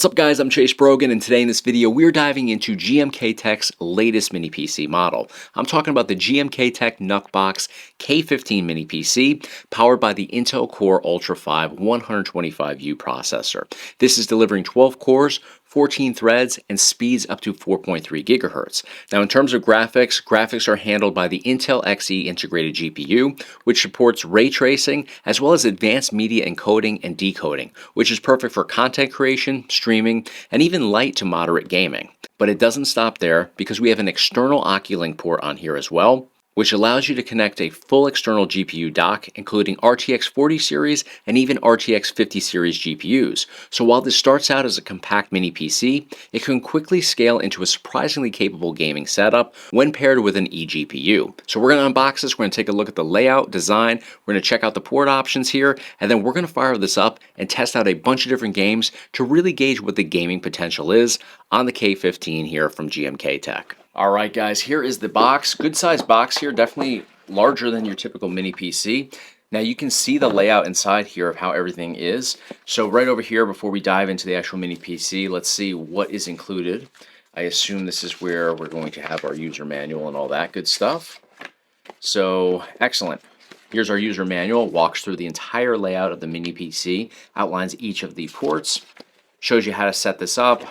What's up guys, I'm Brogan, and today in this video we're diving into GMKTec's latest mini PC model. I'm talking about the GMKTec Nucbox K15 mini PC powered by the Intel Core Ultra 5 125U processor. This is delivering 12 cores, 14 threads, and speeds up to 4.3 gigahertz. Now in terms of graphics are handled by the Intel Xe integrated GPU, which supports ray tracing as well as advanced media encoding and decoding, which is perfect for content creation, streaming, and even light to moderate gaming. But it doesn't stop there because we have an external Oculink port on here as well, which allows you to connect a full external GPU dock, including RTX 40 series and even RTX 50 series GPUs. So while this starts out as a compact mini PC, it can quickly scale into a surprisingly capable gaming setup when paired with an eGPU. So we're going to unbox this, we're going to take a look at the layout, design, we're going to check out the port options here, and then we're going to fire this up and test out a bunch of different games to really gauge what the gaming potential is on the K15 here from GMKTec. Alright guys, here is the box. Good sized box here, definitely larger than your typical mini PC. Now you can see the layout inside here of how everything is. So right over here, before we dive into the actual mini PC, let's see what is included. I assume this is where we're going to have our user manual and all that good stuff. So excellent. Here's our user manual, walks through the entire layout of the mini PC, outlines each of the ports, shows you how to set this up.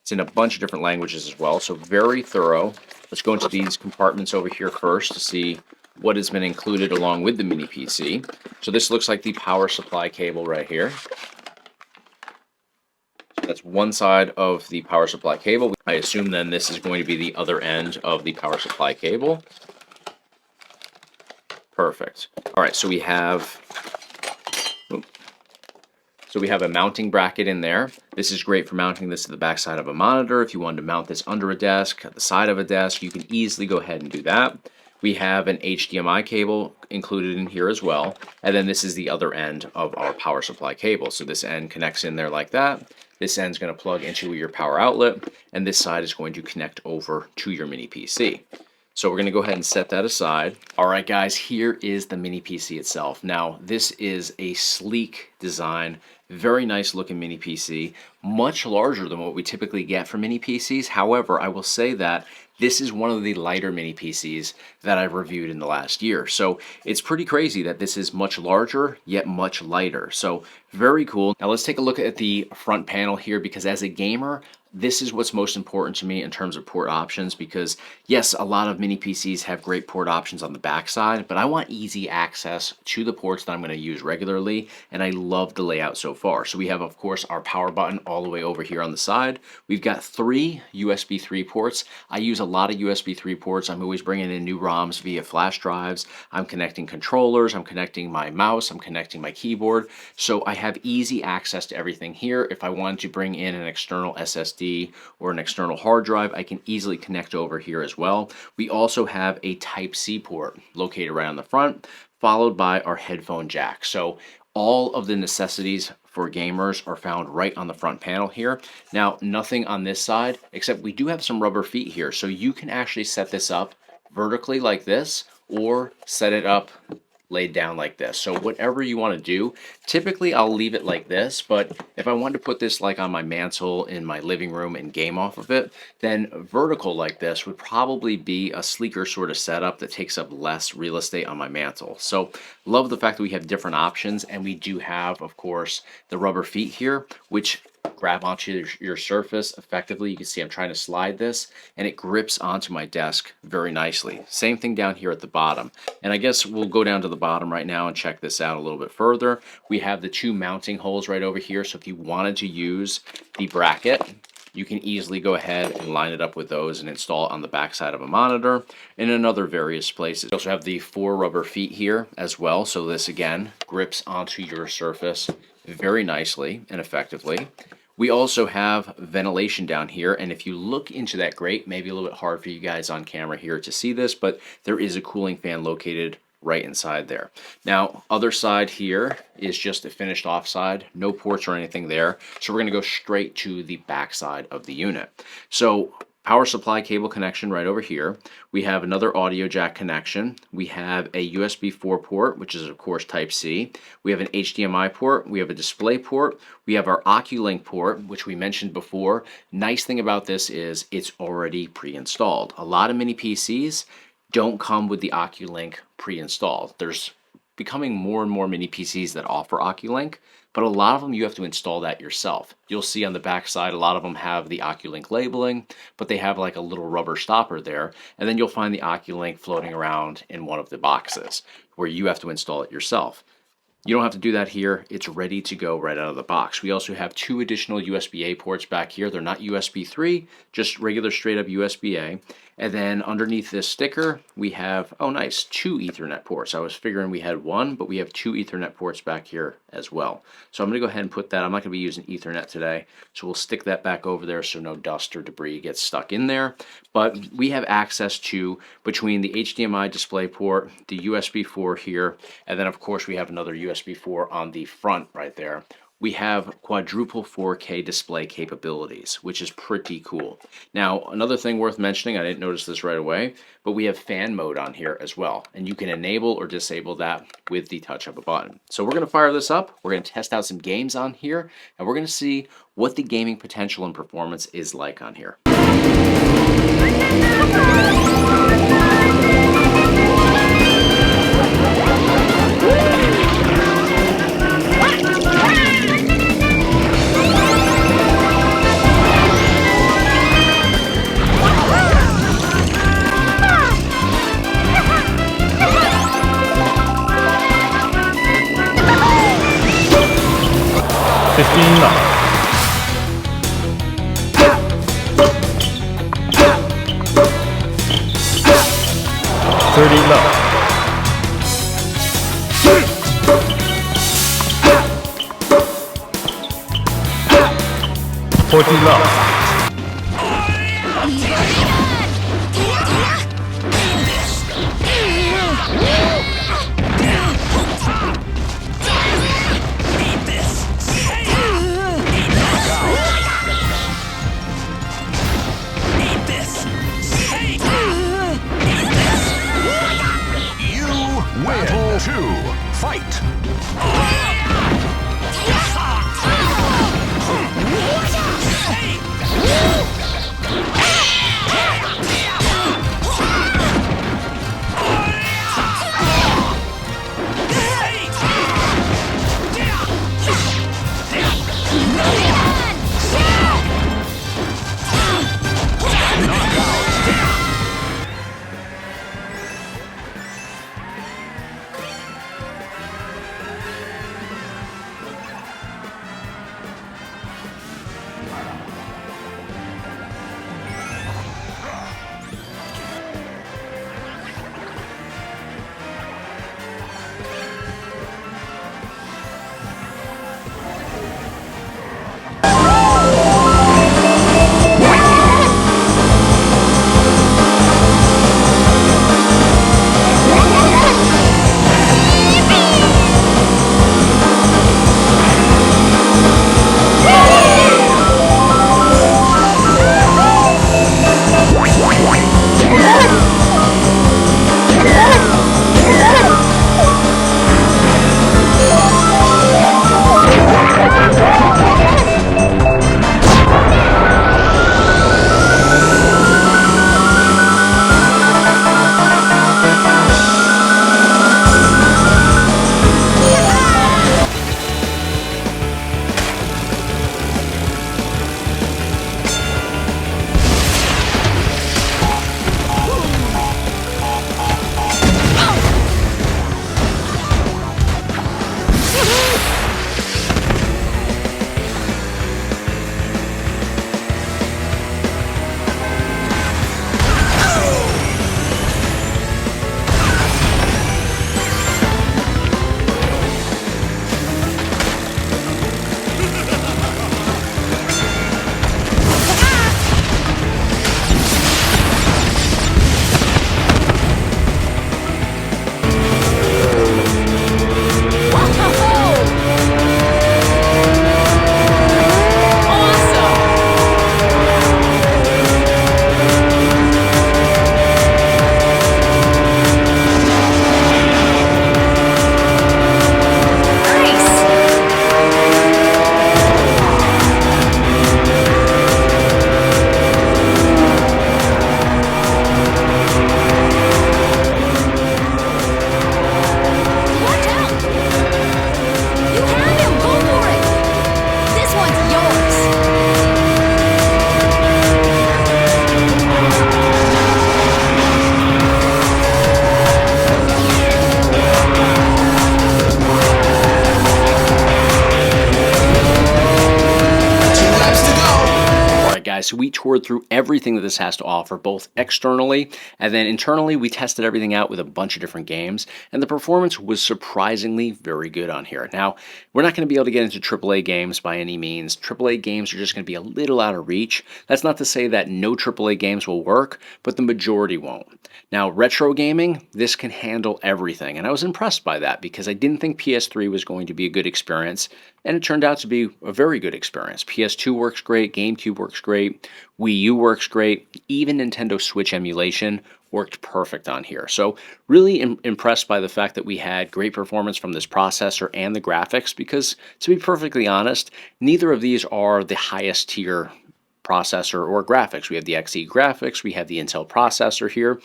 It's in a bunch of different languages as well, so very thorough. Let's go into these compartments over here first to see what has been included along with the mini PC. So this looks like the power supply cable right here. So that's one side of the power supply cable. I assume then this is going to be the other end of the power supply cable. Perfect. All right, so we have a mounting bracket in there. This is great for mounting this to the back side of a monitor. If you wanted to mount this under a desk, at the side of a desk, you can easily go ahead and do that. We have an HDMI cable included in here as well. And then this is the other end of our power supply cable. So this end connects in there like that. This end is going to plug into your power outlet, and this side is going to connect over to your mini PC. So we're going to go ahead and set that aside. All right, guys, here is the mini PC itself. Now, this is a sleek design, very nice looking mini PC, much larger than what we typically get from mini PCs. However, I will say that this is one of the lighter mini PCs that I've reviewed in the last year. So it's pretty crazy that this is much larger, yet much lighter. So very cool. Now let's take a look at the front panel here, because as a gamer, this is what's most important to me in terms of port options, because yes, a lot of mini PCs have great port options on the back side, but I want easy access to the ports that I'm going to use regularly, and I love the layout so far. So we have, of course, our power button all the way over here on the side. We've got 3 USB 3 ports. I use a lot of USB 3 ports. I'm always bringing in new ROMs via flash drives. I'm connecting controllers. I'm connecting my mouse. I'm connecting my keyboard. So I have easy access to everything here. If I wanted to bring in an external SSD or an external hard drive, I can easily connect over here as well. We also have a Type-C port located right on the front, followed by our headphone jack. So all of the necessities for gamers are found right on the front panel here. Now, nothing on this side, except we do have some rubber feet here. So you can actually set this up vertically like this, or set it up laid down like this. So whatever you want to do. Typically I'll leave it like this, but if I wanted to put this like on my mantle in my living room and game off of it, then vertical like this would probably be a sleeker sort of setup that takes up less real estate on my mantle. So love the fact that we have different options, and we do have, of course, the rubber feet here, which grab onto your surface effectively. You can see I'm trying to slide this, and it grips onto my desk very nicely. Same thing down here at the bottom. And I guess we'll go down to the bottom right now and check this out a little bit further. We have the 2 mounting holes right over here. So if you wanted to use the bracket, you can easily go ahead and line it up with those and install it on the back side of a monitor and in other various places. We also have the 4 rubber feet here as well. So this again grips onto your surface very nicely and effectively. We also have ventilation down here, and if you look into that grate, maybe a little bit hard for you guys on camera here to see this, but there is a cooling fan located right inside there. Now, other side here is just a finished off side, no ports or anything there. So we're going to go straight to the back side of the unit. So power supply cable connection right over here. We have another audio jack connection. We have a USB 4 port, which is of course Type C. We have an HDMI port. We have a display port. We have our Oculink port, which we mentioned before. Nice thing about this is it's already pre-installed. A lot of mini PCs don't come with the Oculink pre-installed. There's becoming more and more mini PCs that offer Oculink, but a lot of them you have to install that yourself. You'll see on the back side, a lot of them have the Oculink labeling, but they have like a little rubber stopper there, and then you'll find the Oculink floating around in one of the boxes where you have to install it yourself. You don't have to do that here. It's ready to go right out of the box. We also have 2 additional USB-A ports back here. They're not USB 3, just regular straight up USB-A. And then underneath this sticker, we have, oh nice, 2 Ethernet ports. I was figuring we had 1, but we have 2 Ethernet ports back here as well. So I'm gonna go ahead and put that, I'm not gonna be using Ethernet today, so we'll stick that back over there so no dust or debris gets stuck in there. But we have access to, between the HDMI display port, the USB 4 here, and then of course we have another USB 4 on the front right there. We have quadruple 4K display capabilities, which is pretty cool. Now, another thing worth mentioning, I didn't notice this right away, but we have fan mode on here as well, and you can enable or disable that with the touch of a button. So we're going to fire this up, we're going to test out some games on here, and we're going to see what the gaming potential and performance is like on here. guys, so we toured through everything that this has to offer, both externally and then internally. We tested everything out with a bunch of different games, and the performance was surprisingly very good on here. Now, we're not going to be able to get into AAA games by any means. AAA games are just going to be a little out of reach. That's not to say that no AAA games will work, but the majority won't. Now, retro gaming, this can handle everything, and I was impressed by that because I didn't think PS3 was going to be a good experience, and it turned out to be a very good experience. PS2 works great, GameCube works great, Wii U works great, even Nintendo Switch emulation worked perfect on here. So really impressed by the fact that we had great performance from this processor and the graphics because, to be perfectly honest, neither of these are the highest tier processor or graphics. We have the XE graphics, we have the Intel processor here.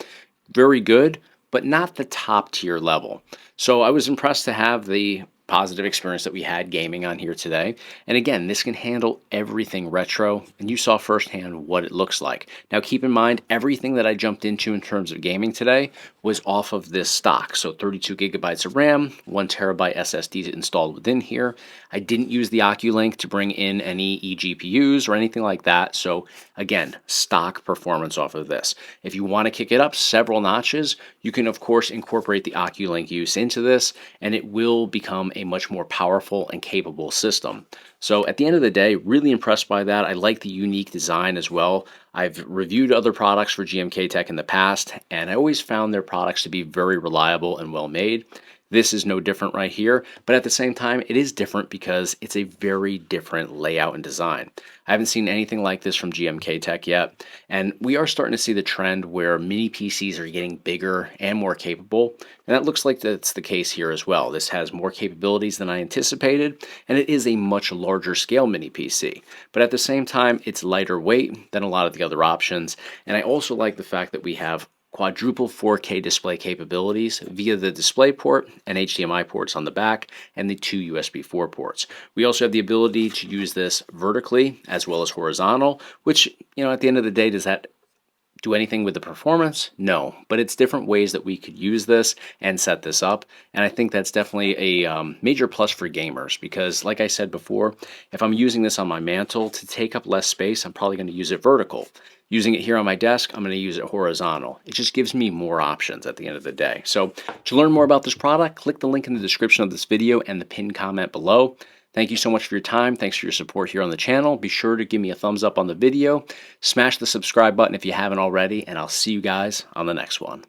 Very good, but not the top tier level. So I was impressed to have the positive experience that we had gaming on here today. And again, this can handle everything retro, and you saw firsthand what it looks like. Now keep in mind, everything that I jumped into in terms of gaming today was off of this stock. So 32 gigabytes of RAM, 1 terabyte SSD installed within here. I didn't use the Oculink to bring in any eGPUs or anything like that. So again, stock performance off of this. If you want to kick it up several notches, you can of course incorporate the Oculink use into this, and it will become a much more powerful and capable system. So at the end of the day, really impressed by that. I like the unique design as well. I've reviewed other products for GMKTec in the past, and I always found their products to be very reliable and well made. This is no different right here, but at the same time, it is different because it's a very different layout and design. I haven't seen anything like this from GMKTec yet, and we are starting to see the trend where mini PCs are getting bigger and more capable, and that looks like that's the case here as well. This has more capabilities than I anticipated, and it is a much larger scale mini PC, but at the same time, it's lighter weight than a lot of the other options, and I also like the fact that we have quadruple 4K display capabilities via the DisplayPort and HDMI ports on the back and the 2 USB 4 ports. We also have the ability to use this vertically as well as horizontal, which, at the end of the day, does that do anything with the performance? No, but it's different ways that we could use this and set this up, and I think that's definitely a major plus for gamers because, like I said before, if I'm using this on my mantle to take up less space, I'm probably going to use it vertical. Using it here on my desk, I'm going to use it horizontal. It just gives me more options at the end of the day. So to learn more about this product, click the link in the description of this video and the pinned comment below. Thank you so much for your time. Thanks for your support here on the channel. Be sure to give me a thumbs up on the video. Smash the subscribe button if you haven't already, and I'll see you guys on the next one.